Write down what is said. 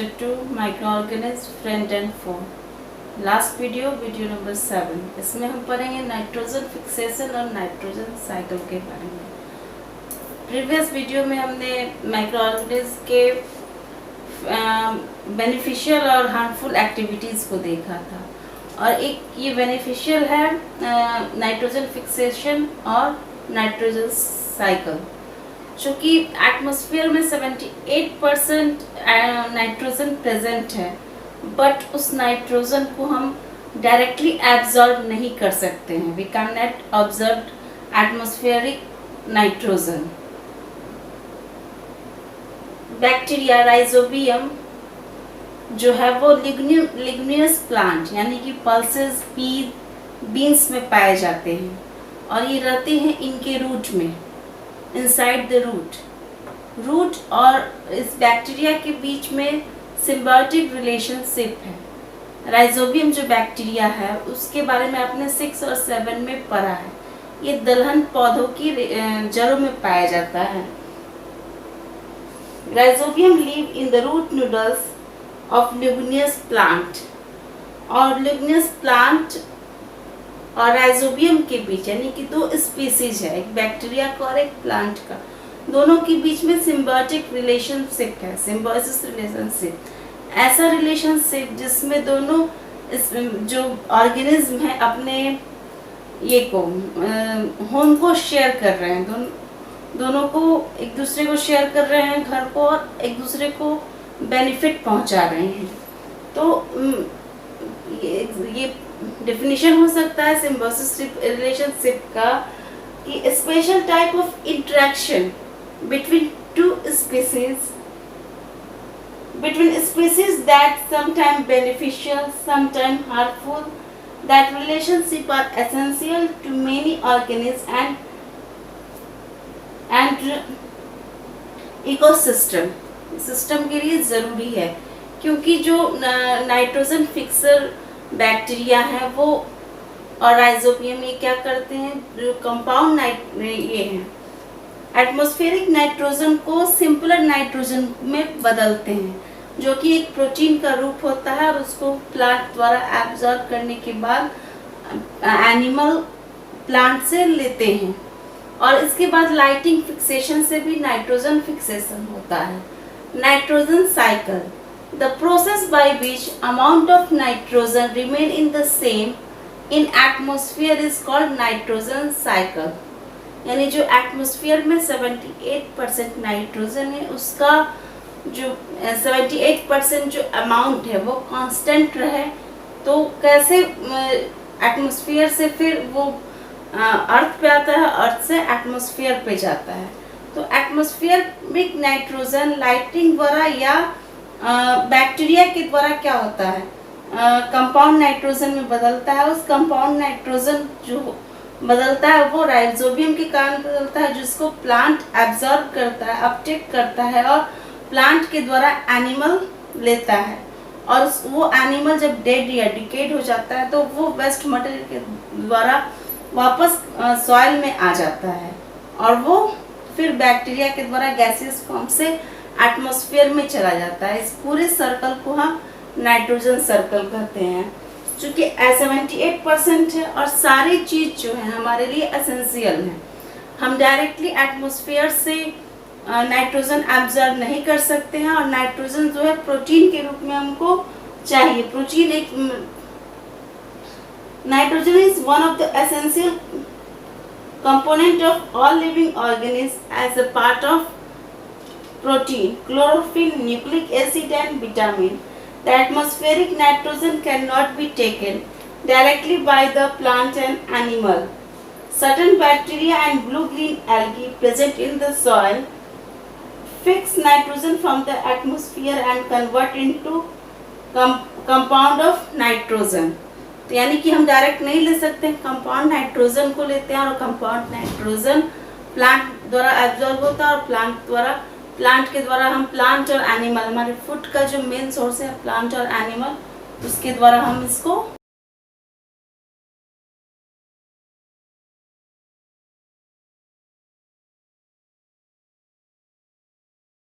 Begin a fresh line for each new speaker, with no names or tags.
Chapter 2 Microorganisms Friend and Foe. Last video number 7, इसमें हम पढ़ेंगे नाइट्रोजन फिक्सेशन और नाइट्रोजन साइकिल के बारे में। प्रीवियस वीडियो में हमने माइक्रोऑर्गेनिज्म के बेनिफिशियल और हार्मफुल एक्टिविटीज़ को देखा था, और एक ये बेनिफिशियल है नाइट्रोजन फिक्सेशन और नाइट्रोजन साइकिल। चूँकि एटमॉस्फेयर में 78% नाइट्रोजन प्रेजेंट है, बट उस नाइट्रोजन को हम डायरेक्टली एब्जॉर्ब नहीं कर सकते हैं। We can not observe atmospheric nitrogen. Bacteria rhizobium जो है वो लिग्नियस प्लांट यानी कि पल्सेस बीन्स में पाए जाते हैं, और ये रहते हैं इनके रूट में, इनसाइड द रूट और इस बैक्टीरिया के बीच में सिम्बायोटिक रिलेशनशिप है। राइजोबियम जो बैक्टीरिया है उसके बारे में आपने 6 और 7 में पढ़ा है। ये दलहन पौधों की जड़ों में पाया जाता है। Rhizobium live in the root nodules of leguminous plant, और लिग्नियस प्लांट और राइजोबियम के बीच यानी कि 2 स्पीसीज है, एक बैक्टीरिया का और एक प्लांट का, दोनों के बीच में सिम्बायोटिक रिलेशनशिप है, सिम्बायोसिस रिलेशनशिप। ऐसा रिलेशनशिप जिसमें दोनों जो ऑर्गेनिज्म है अपने ये को होम को शेयर कर रहे हैं, दोनों को एक दूसरे को शेयर कर रहे हैं घर को, और एक दूसरे को बेनिफिट पहुंचा रहे हैं। तो ये डेफिनेशन हो सकता है सिम्बायोसिस रिलेशनशिप का कि special type of interaction between species that sometimes beneficial, sometimes harmful. That relationship are essential to many organisms and ecosystem. System के लिए ज़रूरी है, क्योंकि जो नाइट्रोजन फिक्सर बैक्टीरिया है वो और राइजोबियम ये क्या करते हैं, जो कंपाउंड ये हैं एटमॉस्फेरिक नाइट्रोजन को सिंपलर नाइट्रोजन में बदलते हैं, जो कि एक प्रोटीन का रूप होता है, और उसको प्लांट द्वारा एब्जॉर्ब करने के बाद एनिमल प्लांट से लेते हैं। और इसके बाद लाइटिंग फिक्सेशन से भी नाइट्रोजन फिक्सेशन होता है। Nitrogen cycle, the process by which amount of nitrogen remain in the same in atmosphere is called nitrogen cycle. यानी जो एटमॉस्फेयर में 78% नाइट्रोजन है, उसका जो 78% जो अमाउंट है वो कांस्टेंट रहे, तो कैसे एटमॉस्फेयर से फिर वो अर्थ पे आता है, अर्थ से एटमॉस्फेयर पे जाता है। तो एटमॉस्फेरिक नाइट्रोजन लाइटिंग द्वारा या बैक्टीरिया के द्वारा क्या होता है, कंपाउंड नाइट्रोजन में बदलता है। उस कंपाउंड नाइट्रोजन जो बदलता है वो राइजोबियम के कारण बदलता है, जिसको प्लांट एब्जॉर्ब करता है, अपटेक करता है, और प्लांट के द्वारा एनिमल लेता है। और वो एनिमल जब डेड या डिकेड हो जाता है तो वो वेस्ट मटेरियल के द्वारा वापस सॉइल में आ जाता है, और वो फिर बैक्टीरिया के द्वारा गैसियस फॉर्म से एटमॉस्फेयर में चला जाता है। इस पूरे सर्कल को हम नाइट्रोजन सर्कल कहते हैं। चूँकि 78% है और सारी चीज़ जो है हमारे लिए एसेंशियल है, हम डायरेक्टली एटमॉस्फेयर से नाइट्रोजन एब्जॉर्ब नहीं कर सकते हैं, और नाइट्रोजन जो है प्रोटीन के रूप में हमको चाहिए। प्रोटीन एक nitrogen is one of the essential component of all living organism as a part of protein, chlorophyll, nucleic acid and vitamin. The atmospheric nitrogen cannot be taken directly by the plant and animal. Certain bacteria and blue-green algae present in the soil fix nitrogen from the atmosphere and convert into compound of nitrogen. तो यानी कि हम direct नहीं ले सकते, compound nitrogen को लेते हैं, और कंपाउंड नाइट्रोजन प्लांट द्वारा एब्जॉर्ब होता है, और प्लांट के द्वारा हम प्लांट और एनिमल, हमारे फूड का जो मेन सोर्स है प्लांट और एनिमल, उसके द्वारा हम इसको